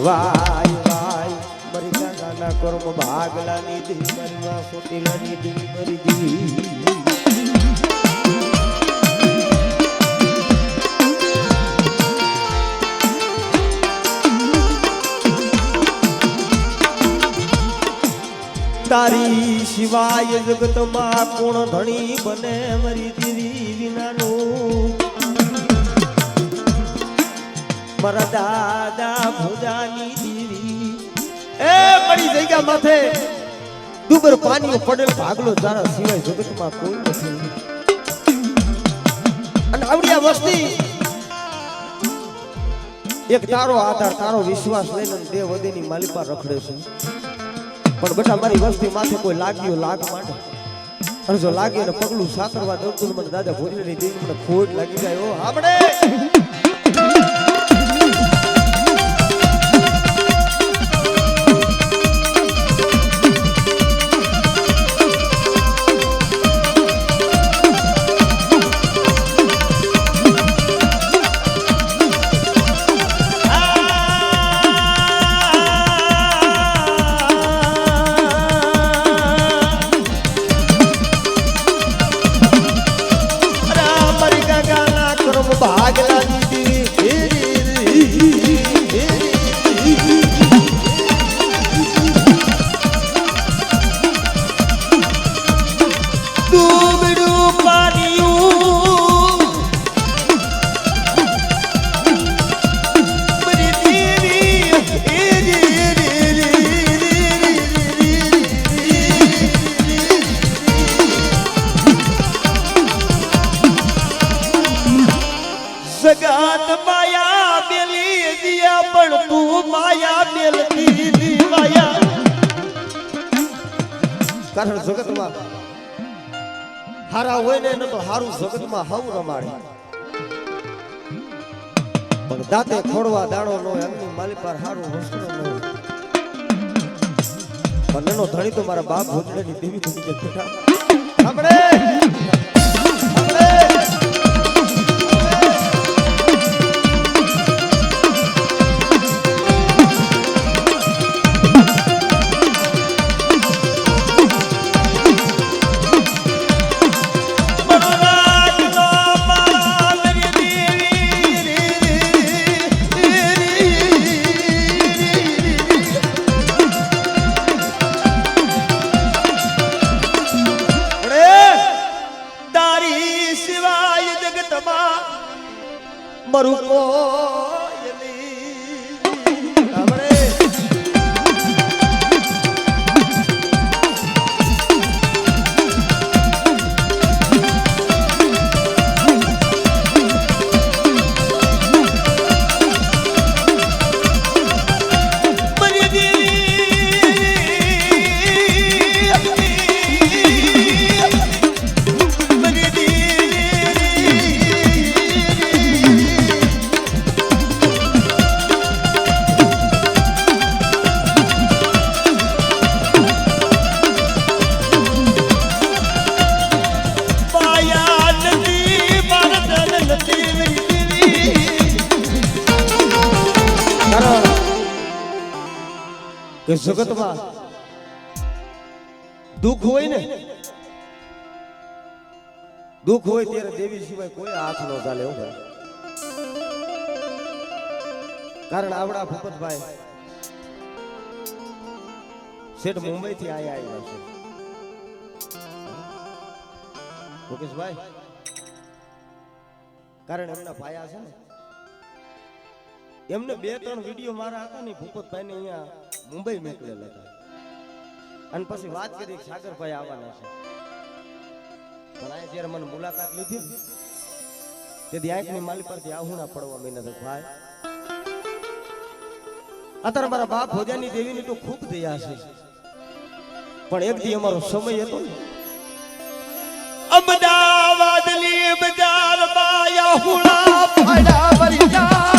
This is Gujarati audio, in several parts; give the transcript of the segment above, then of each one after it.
વાય વાય મરી ગાના કર્મ ભાગલાની દી મરવા સોટીલાની દી મરી દી તારી શિવાય જગતમાં કોણ ધણી બને મરી દેવી વિનાનું મારા દાદા ભોજાની દેવી એ પડી જગ્યા માથે દુબર પાણી પડેલ ભાગલો તારા સિવાય જગતમાં કોઈ નથી અને આવડિયા વસ્તી એક તારો આધાર તારો વિશ્વાસ લઈને દેવ વદેની માલિપા રખડે છે પણ બેટા મારી વસ્તી માથે કોઈ લાગ્યું લાગ માટે અને જો લાગ્યું ને પગલું સાતરવા દઉં મને દાદા ભોજની દેવી મને ખોટ લાગી જાય ઓ આપણે જગત માયા બેલી દિયા પણ તું માયા બેલતી માયા કારણ જગતમાં હારા હોય ને તો હારું જગતમાં હાવ રમાડે પણ દાંતે ખોડવા દાણો નો એમની માલી પર હારું વસ્તુ ન હોય પણ એનો ધણી તો મારા બાપ ભોજની દેવી બની ગઈ બેટા આપણે મરું કે જગતમાં દુઃખ હોય ને દુઃખ હોય ત્યારે દેવી સિવાય કોઈ હાથ ન ચાલે એવું કારણ આવડા ભૂપતભાઈ શેઠ મુંબઈ થી આવ્યા છે મુકેશભાઈ કારણ એમના પાયા છે ને એમને 2-3 વિડીયો મારા હતા ને ભૂપતભાઈ ને અહીંયા મુંબઈ મોકલેલા હતા અને પછી વાત કરી સાગરભાઈ આવવાના છે પણ આ જ્યારે મને મુલાકાત લીધી તેથી આંખની માલી પરથી આહુણા પડવા મહિના તો ભાઈ અત્યારે મારા બાપ ભોજાની દેવીની તો ખૂબ દયા છે પણ એક દી અમારો સમય હતો ને અમદાવાદની બજારમાં આહુણા પડ્યા વરિયા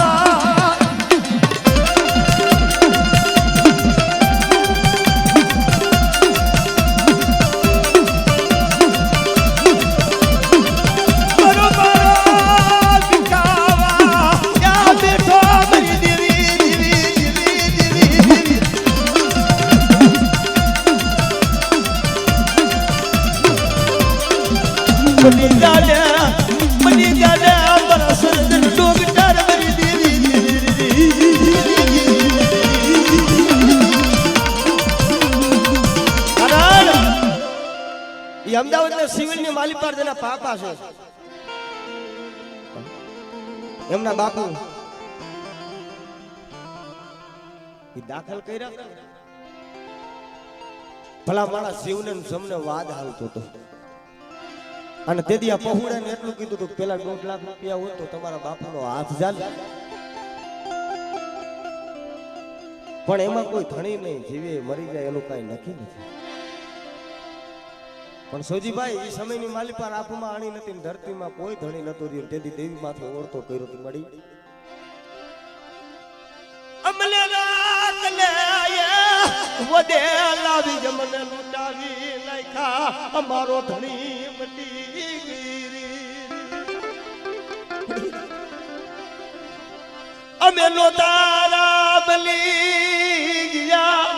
સિવિલની માલિપાર જેના પાપા છે એમના બાપુ એ દાખલ કર્યા ભલા મારા શિવને સમને વાદ હાલતો હતો અને તેથી આ પહોળાને એટલું કીધું હતું પેલા 1.5 લાખ રૂપિયા હોય તો તમારા બાપુનો હાથ ચાલે પણ એમાં કોઈ ધણી નહીં જીવે મરી જાય એનું કઈ નક્કી નથી પણ સોજીભાઈ એ સમયની માલિપાર આપમાં આણી નથી ને ધરતીમાં કોઈ ધણી નતો રહ્યો તેથી દેવી માથે ઓળતો કર્યો હતી મળી અમલે રાત લે વદે લાવી જમને લૂટાવી નાખા અમારો ધણી મટી ગઈ અમે નો તારા બલી ગયા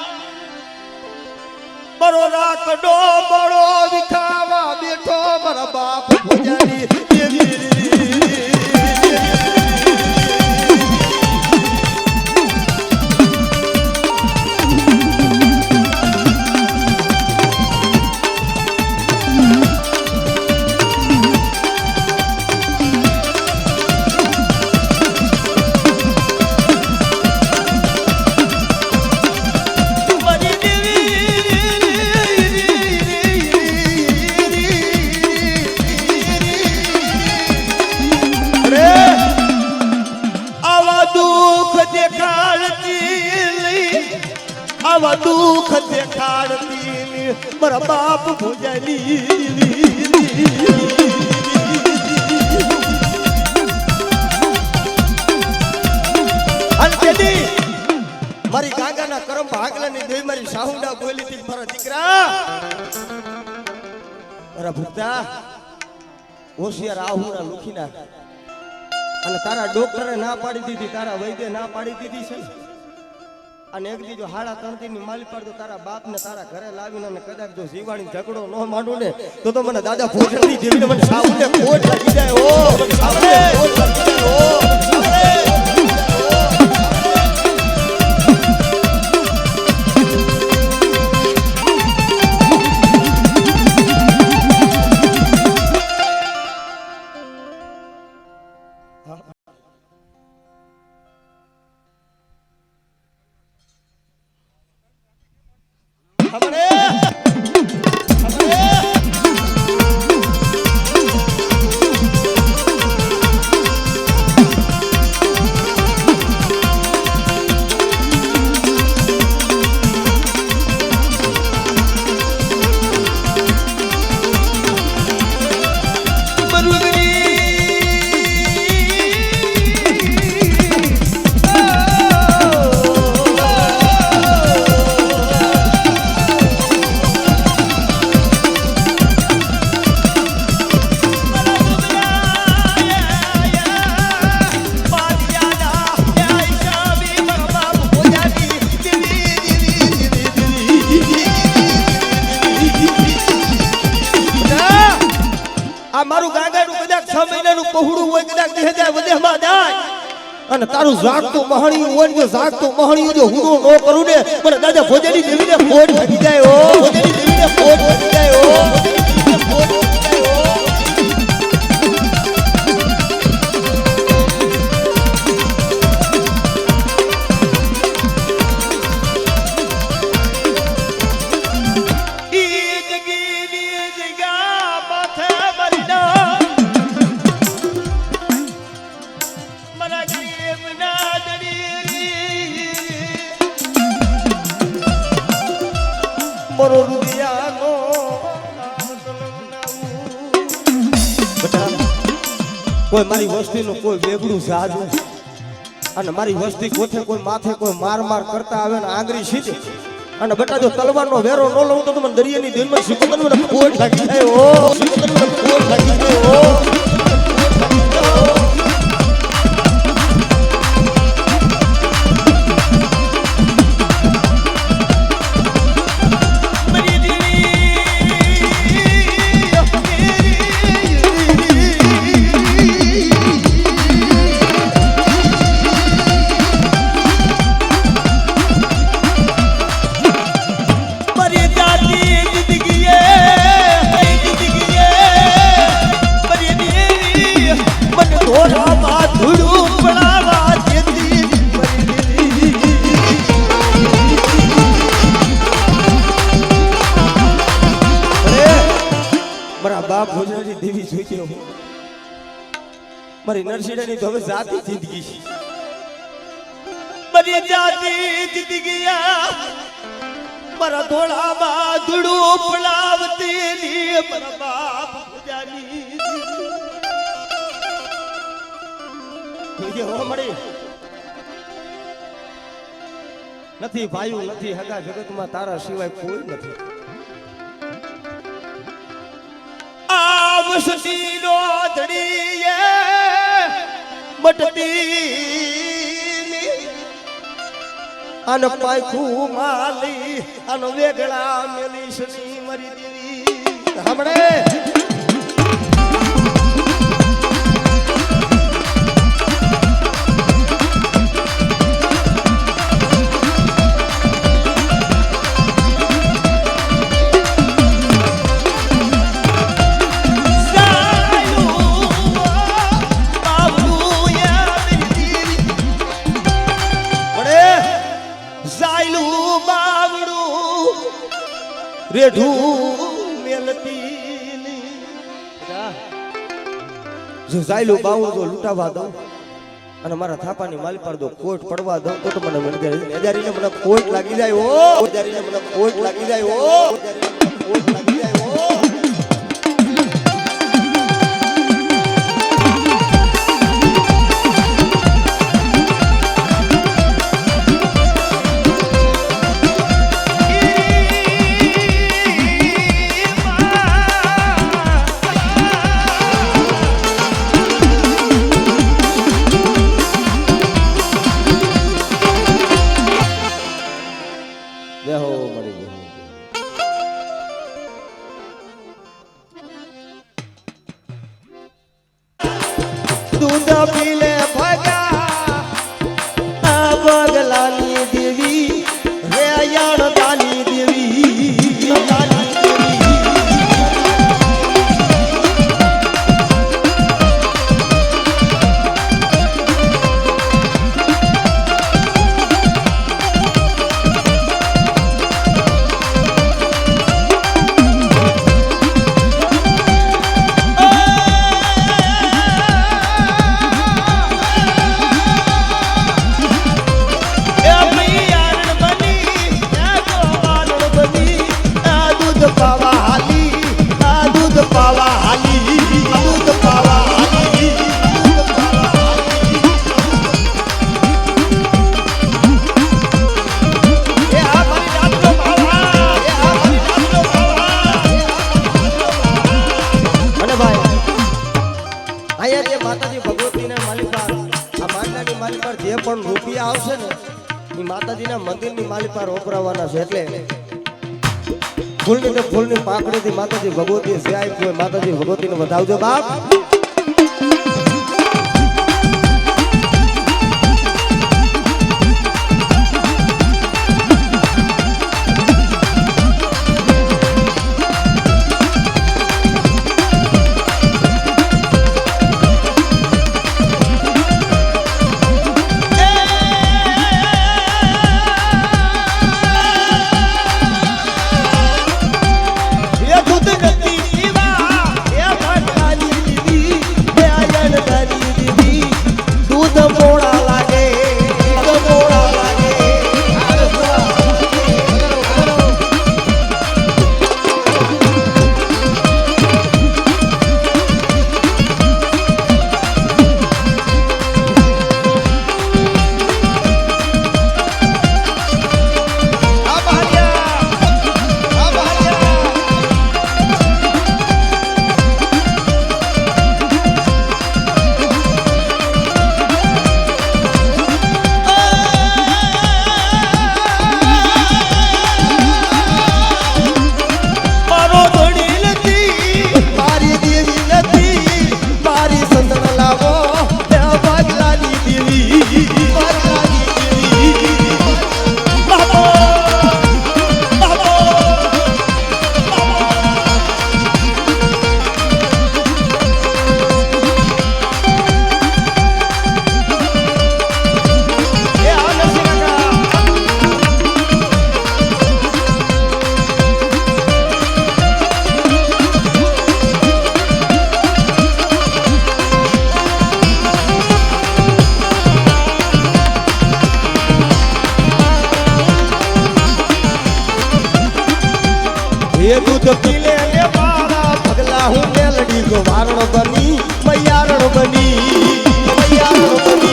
બરો રાખડો બળો વિખાવા બેઠો મારા બાપ પૂજારી આવા દુઃખ દેખાડતી મારા બાપ ભોજાલી મારી ગાંગાના કરમ ભાગલાની દેવી મારી સાહુડા બોલી હતી મારા દીકરા મારા ભૂતા હોશિયાર આહુના લુખીના અને તારા ડોક્ટરે ના પાડી દીધી તારા વૈદ્ય ના પાડી દીધી છે અને એક દી જો હાડા 3 ની માલી પાડ તો તારા બાપ ને તારા ઘરે લાવીને અને કદાચ જો જીવાણી ઝઘડો ન માંડું ને તો મને દાદા ભોજનની જેવીને મને સાવને કોટ લાગી જાય ઓ સાવને કોટ લાગી જાય ઓ મારું ગાગાનું કદાચ 6 મહિનાનું પહોળું હોય કદાચ 2000 વધેમાં જાય અને તારું જાગતું મહાણિયું હોય જો જાગતું મહાણિયું જો હું નો કરું ને મને દાદા ભોજની દેવીને ફોડ ભાગી જાય ઓ ભોજની દેવીને ફોડ ભાગી જાય ઓ કોઈ મારી વસ્તીનું કોઈ વેગડું સાજ અને મારી વસ્તી કોઠે કોઈ માથે કોઈ માર કરતા આવે ને આંગળી સીધી અને બટા જો તલવારનો વેરો ન લઉં તો મને દરિયાની દિલમાં સિકંદર મને કોટ લાગી જાય ઓ સિકંદર મને કોટ લાગી જાય ઓ जिंदगी થયો મારી નરસિંહની તો હવે જાતી જિંદગી છે મારી જાતી જિંદગી મારા ધોળામાં ધૂળું પડાવતી ની મારા બાપ પૂજાની હો મળી નથી ભાઈ નથી હગા જગતમાં તારા સિવાય કોઈ નથી આ વસતી નો ધડીએ મટતી અન પાખું માલી અન વેગળા મેલીશની મરી દેવી હમણે રેઢું મેલતી જો જાયલું બાવું જો લૂંટાવા દઉં અને મારા થાપાની માલી પર દો કોટ પડવા દઉં તો મને એજારીને મને કોટ લાગી જાય ઓ એજારીને મને કોટ લાગી જાય ઓ કોટ લાગી જાય ઓ दूध पीले भगा बगलानी देवी रे याणदानी देवी જે પણ રૂપિયા આવશે ને એ માતાજીના મંદિરની માલી પર વપરાવાના છે એટલે ફૂલની પાકડીથી માતાજી ભગવતી જે આપ્યું હોય માતાજી ભગવતીને વધાવજો બાપ દૂધ નથી પીવા એ ભટકાની દીદી દૂધ પીલે ને મારા પગલા હું મેલડી ગો વારણ બની મૈયારણ બની મૈયારણ બની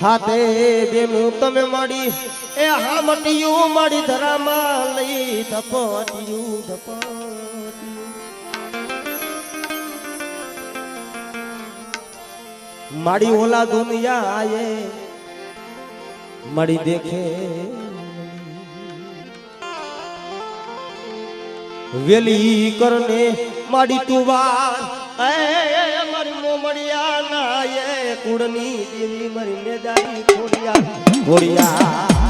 હાથે બેનું તમે માડી એ હા મટીયું માડી ધરામાં લઈ ધપટિયું ધપટિયું માડી ઓલા દુનિયા આયે માડી દેખે વેલી કરને માડી તું વાર મારી મોમડિયા ના એ કુડની દેવી મારી મેદાની ખોડિયા ખોડિયા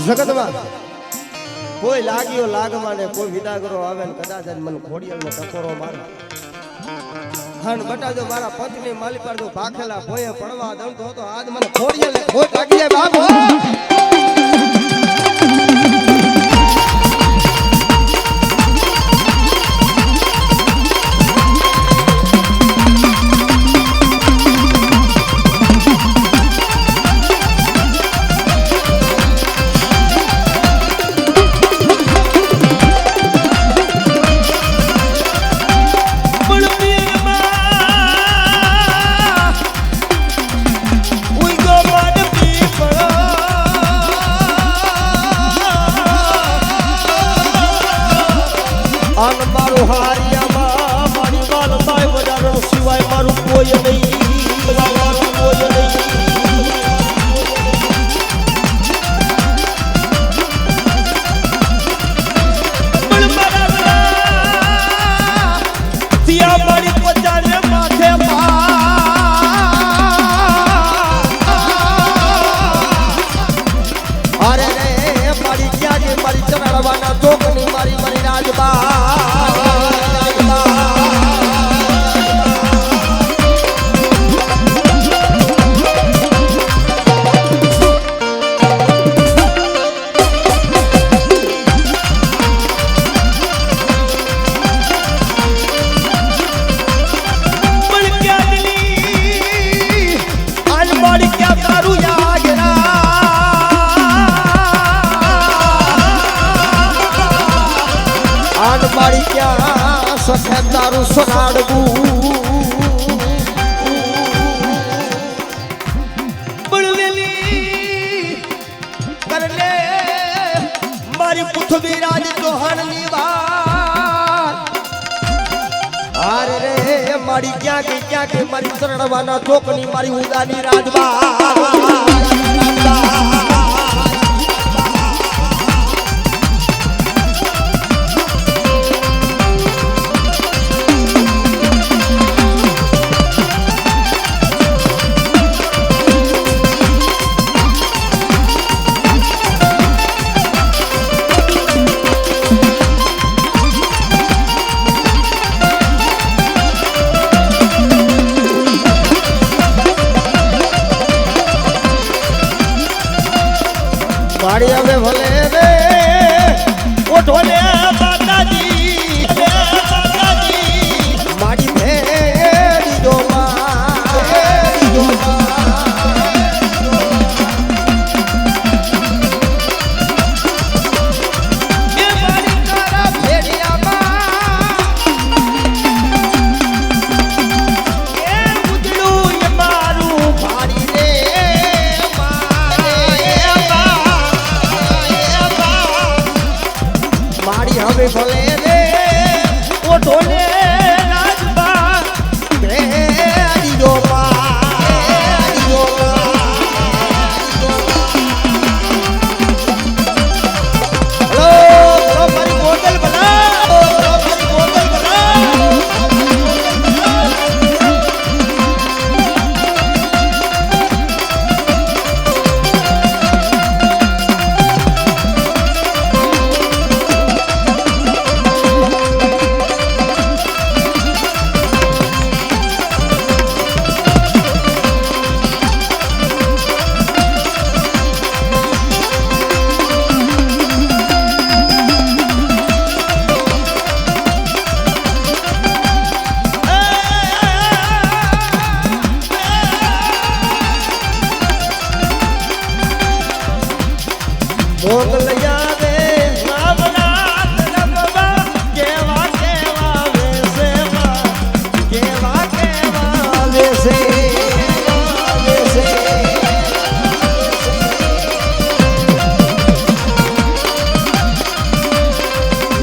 જગતમાં કોઈ લાગ્યો લાગમાં ને કોઈ વિદાગરો આવે ને કદાચ મને ખોડિયાલ ને ટકોરો મારે હન બટાજો મારા પંચની માલી પર જો ભાખેલા ભોયે પડવા દઉં તો આજ મને ખોડિયાલ ને ખોટ લાગી જાય બાબો તારું સરાડવું બળવેલી કરલે મારી પૃથ્વી રાજ ચૌહાણની વાત અરે રે મારી ક્યાં કે મારી શરણવાના ચોકની મારી ઉદાની રાજવા મારી હવે ભલે રે ઓઠો ને માતાજી મારી ભેડી જો ભલે રે ઓઠો ને રાજબા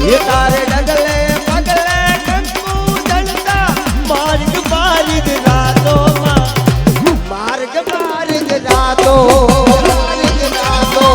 એ તારે ડગલે પગલે કંકુ જણતા માર્ગ માર્ગ રાતોમાં માર્ગ માર્ગ રાતો માર્ગ રાતો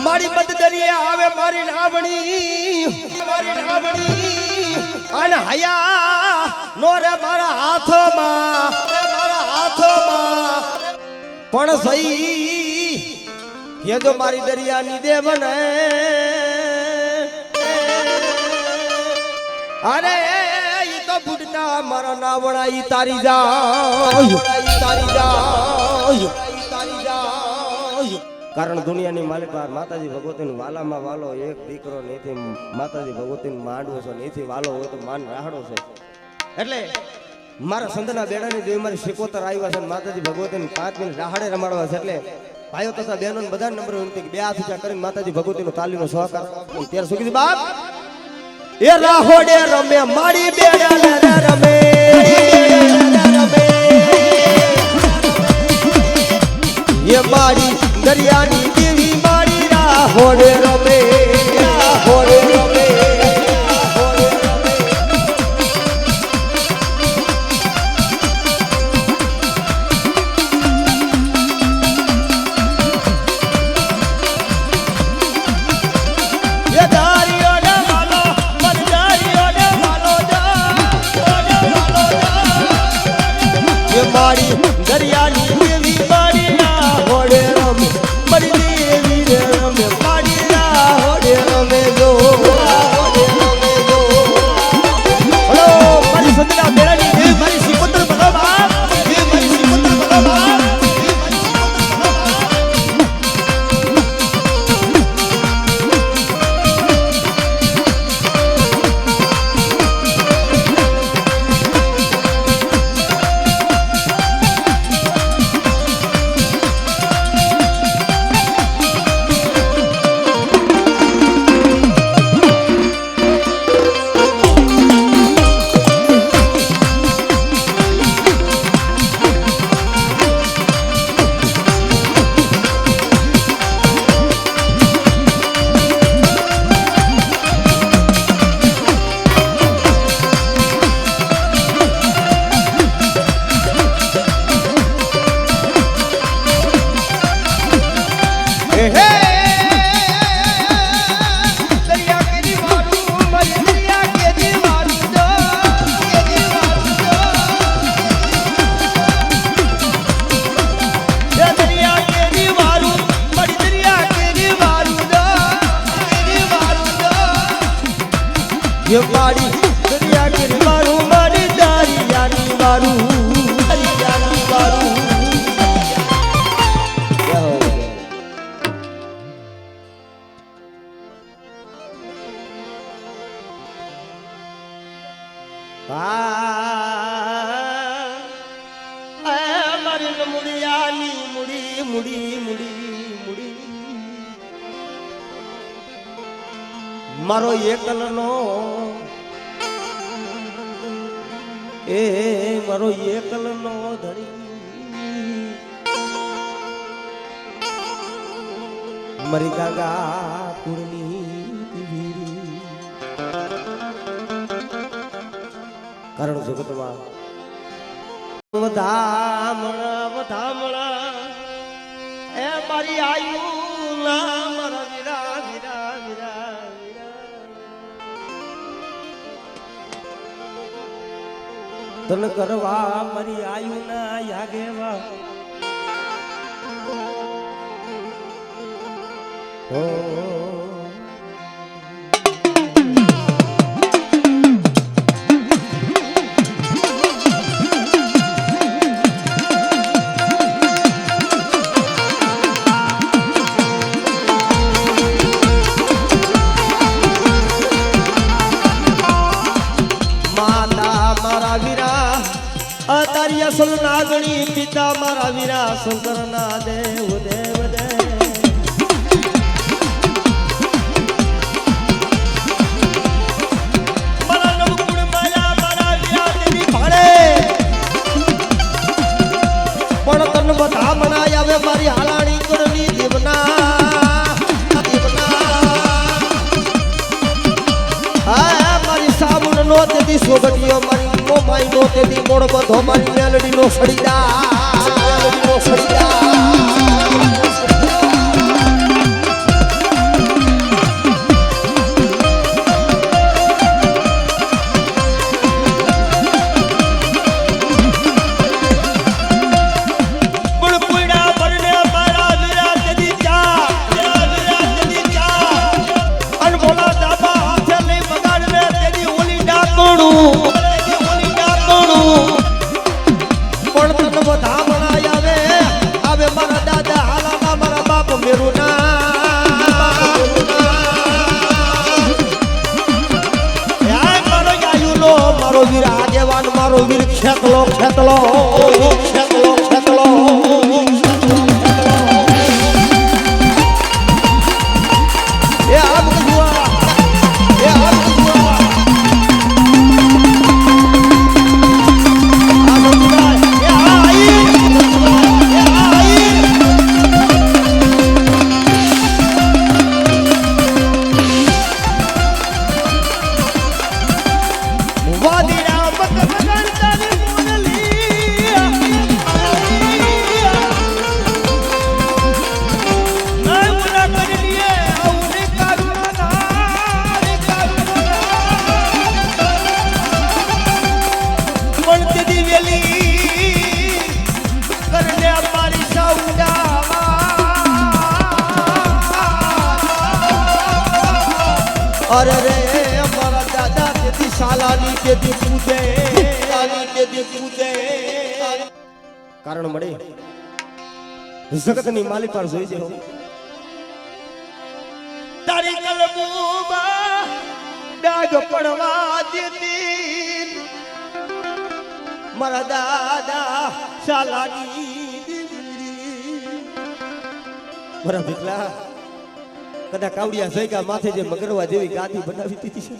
મારી મત દરિયે આવે મારી નાવણી અને હયા નો રે મારા હાથોમાં પણ સહી એ જો મારી દરિયાની દેવને અરે ઈ તો બુડના મારા નાવણા ઈ તારી જાય કારણ દુનિયાની માલિકાર માતાજી ભગવતીનું વાલામાં વાલો એક દીકરો નથી માતાજી ભગવતીનું માંડવો છે નથી વાલો હોય તો માન રાહડો છે એટલે મારા સંતના બેડાની દેવી મારી શિકોતર આવ્યા છે માતાજી ભગવતીને 5 મિનિટ રાહડે રમાડવા છે એટલે ભાઈઓ તથા બહેનો બધા નંબર વિનંતી બે હાથ ઊંચા કરીને માતાજી ભગવતીનો તાલીનો સહકાર ત્યારે શું કીધું બાપ એ રાહોડે રમે મારી બેડા રમે એ મારી દરિયાની દેવી મારી રાહોડે રમે મારી દરિયાની દેવી મારી રાહોડે રમે મારી દેવી રે રમે મારી રાહોડે રમે જો હલો મારી સંતના બેડાની દેવી મારી શિકોતર બોલો બાપ મારી શિકોતર બોલો બાપ ये मारी दरिया के मारू मारी दरियानी मारू મારી મુડિયાની મુડી મુડી મુડી મુડી મારો એકલનો એ મારો એકલનો ધણી મારી ગાગા કુળની કારણ જગતમાં વધામણા એ મારી આયુ ના મારા વીરા વીરા વીરા તન કરવા મારી આયુ ના યાગેવા હો મારા વીરા શંકરના દેવ દેવ દેવ પણ તન બધા મનાય આવે મારી હાલાણી કુળની દેવના હા મારી સાબુન નો તેથી સોગટીઓ મારી નો માઈ નો તેથી મોડ બધો મારી મેલડી નો સડીદા મારો વીર ખેતલો ખેતલો ખેતલો ખેતલો એ આમ જુઆ એ આમ જુઆ આમ જુઆ એ આઈ વાદીરા अरे रे हमारा दादा तेरी सालानी तेरी पूजे सालानी तेरी पूजे कारण મળે જગતની માલી પર જોઈ છે તારી કલમોમાં ડાગ પડવા દેતી મારા દાદા સાલાની મારા ભીખલા કદા કાવડિયા જયગા માથે જે મગરવા જેવી ગાદી બનાવી દીધી છે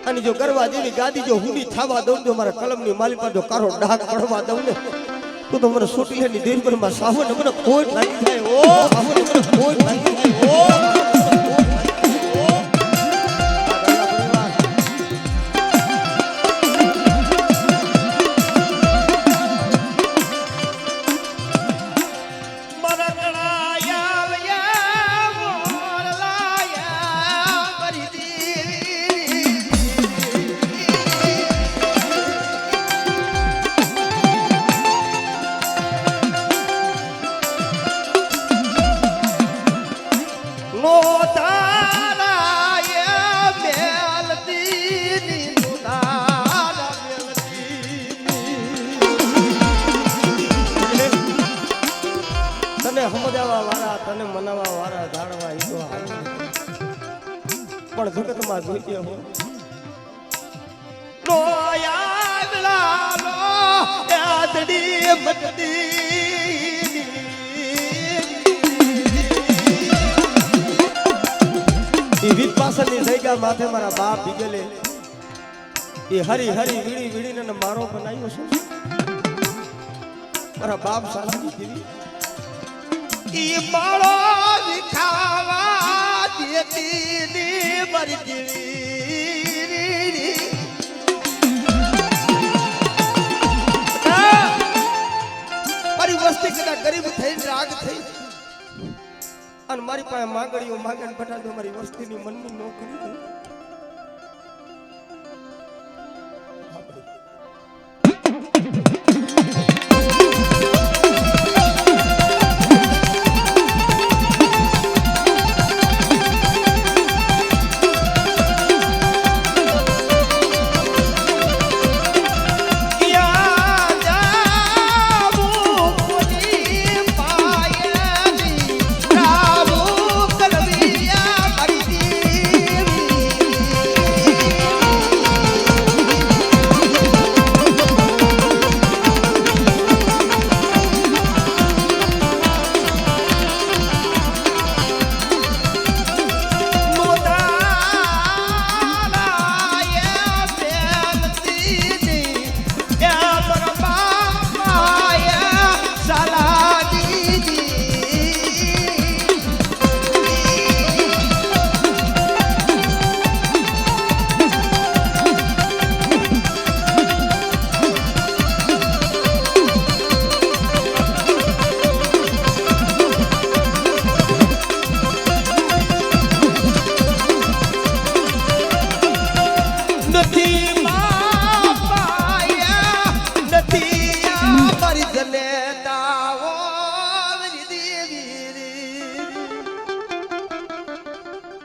અને જો ગરવા જેવી ગાદી જો હુંડી થાવા દઉં તો મારા કલમની માલી પર જો કારો ડાઘ પડવા દઉં ને તો મને સોટીલાની દેર પર માં સાવન મને કોઈ લાગી જાય ઓ સાવન મને કોઈ લાગી જાય ઓ તને મનાવા વાળા જાણવા ઈ તો પણ જગતમાં જોઈતી હો નો યાદલા નો યાદડી મટડી ઈ વિપાસની જગ્યા માથે મારા બાપ ભીગેલે એ હરી હરી વીડી વીડીને મારો બનાવ્યો છે મારા બાપ સાલાની દેવી ઈ માળો વિખાવા દેતી ની મરી દેવી મારી વસ્તી કદા ગરીબ થઈ રાગ થઈ અને મારી પાસે માંગણીઓ માંગણ બટાડો મારી વસ્તીની મનની નોકરી થઈ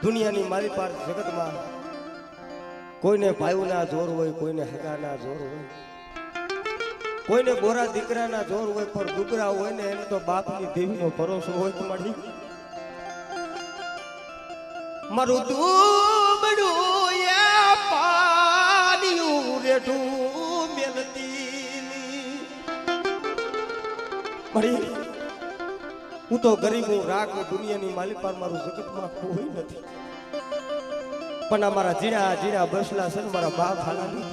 દુનિયાની મારી પાર જગતમાં કોઈને ભાઈઓના જોર હોય, કોઈને હગાના જોર હોય, કોઈને બોરા દીકરાના જોર હોય, પણ દુકરા હોય ને એને તો બાપની દેવીનો ભરોસો હોય. તમારી મારું દુબડું એ પાડ્યું રેઠું મેલતી મારી હું તો ગરીબ હું રાખ દુનિયાની માલી પાર મારું જગતમાં કોઈ નથી. પણ અમારા જીણા જીણા બસલા છે મારા બાપ હાલાની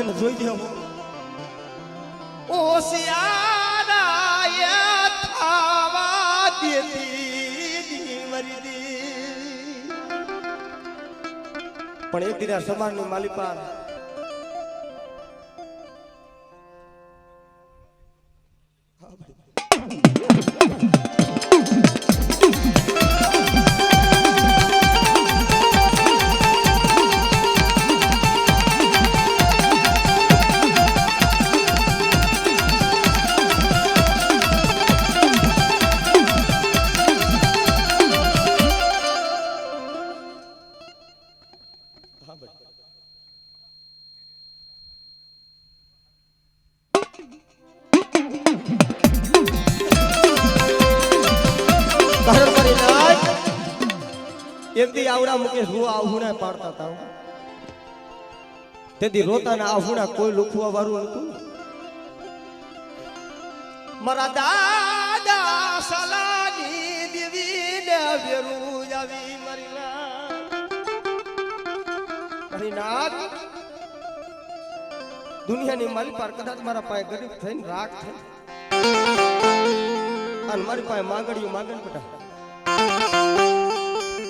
એને જોઈ દેવું ઓસિયારા થાવા દેતી મરી દે. પણ એક દિના સમાજની માલી પાર એક દી આવડા મુકેશ હું આહુણા પાડતા હતા. તેથી રોતાના આહુણા કોઈ લુખવા વાળું નતું. મારા દાદા સલાની દેવી ને વેરું આવી મારી નાથ દુનિયાની માલી પાર કદાચ મારા પાસે ગરીબ થઈને રાખ થઈ અને મારી પાસે માંગણીઓ માંગણ બેટા.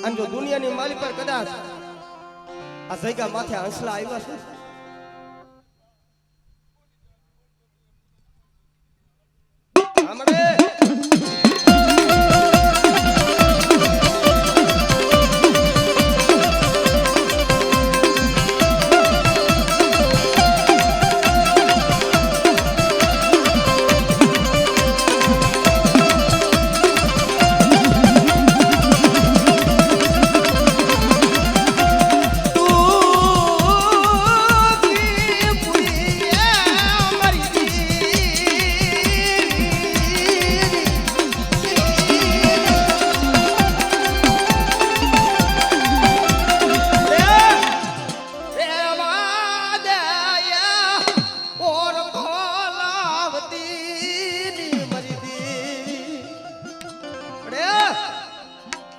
અને જો દુનિયાની માલી પર કદાચ આ જગ્યા માથે હંસલા આવ્યા છે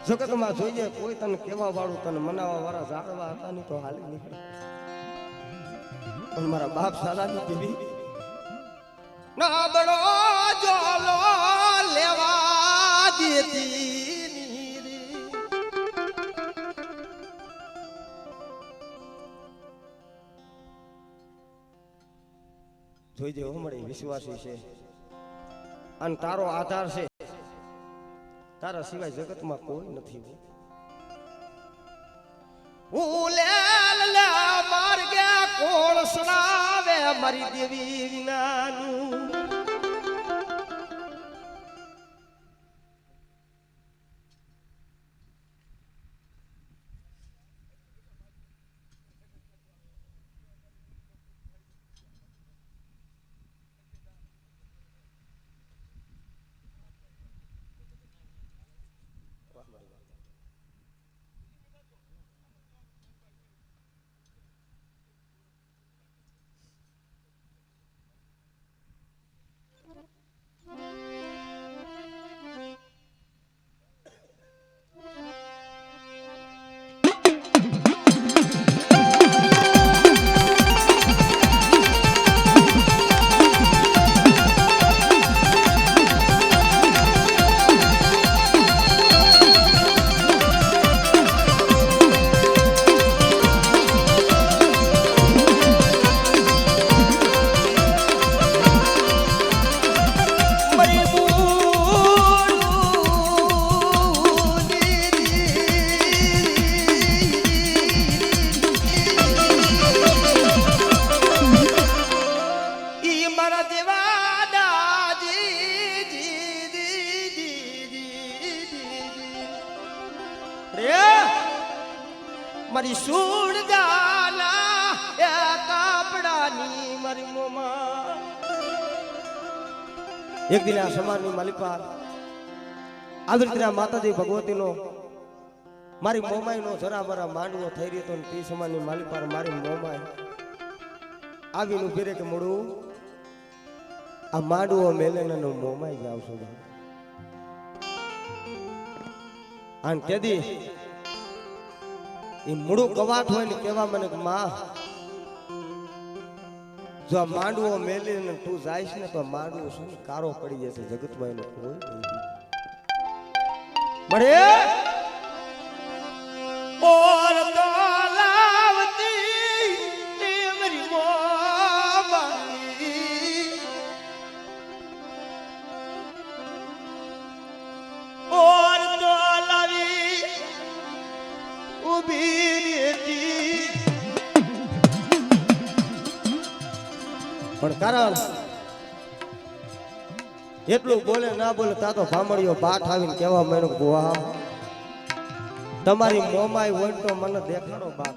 જગતમાં જોઈએ કોઈ તને કેવા વાળું તને મનાવા વાળા જાળવા હતા ની તો હાલી નીકળે. પણ મારા બાપ સાદાની દેવી નાબડો જોલો લેવા દેતી જોઈજે હો મળી વિશ્વાસી છે અને તારો આધાર છે. તારા સિવાય જગતમાં કોઈ નથી. માર્ગે કોણ સુનાવે મારી દેવી વિનાનું. મારી સુણ ગાલા એ કાપડાની મારી મોમાં એક દિન આ સમાજની માલિકા આવી રીતના માતાજી ભગવતીનો મારી મોમાઈનો જરા બરા માંડવો થઈ રહ્યો તો તે સમાજની માલિકા મારી મોમાઈ આવીને ઉભી રહે કે મોડું આ માંડવો મેલે ને મોમાઈ જાવ છું અને તેદી એ મૂળું કવાટ હોય ને કેવા મને માં જો આ માંડવો મેલી ને તું જાઈશ ને તો માંડવો શું કારો પડી જશે જગતમાં એનો કોઈ મળે ઓર તો લાવતી ને મારી મોમાઈ ઓર તો લાવી ઉભી રહેતી પણ કારણ એટલું બોલે ના બોલે તા તો ભામળીઓ પાઠ આવીને કેવા મેણો ગોવા તમારી મોમાઈ હોય તો મને દેખાડો બાપ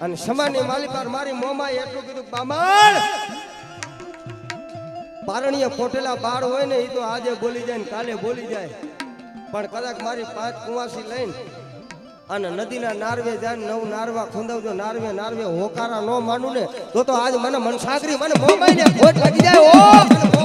અને સમાની માલિકાર મારી મોમાઈ એટલું કીધું બામણ પારણીય ફોટેલા બાળ હોય ને એ તો આજે બોલી જાય ને કાલે બોલી જાય પણ કદાચ મારી 5 કુવાસી લઈને અને નદીના નારવે જાય નવ નારવા ખુંદવજો નારવે નારવે હોકારા ન માનું ને તો આજ મને મનસાગરી મને મોમાઈને ખોટ લાગી જાય ઓ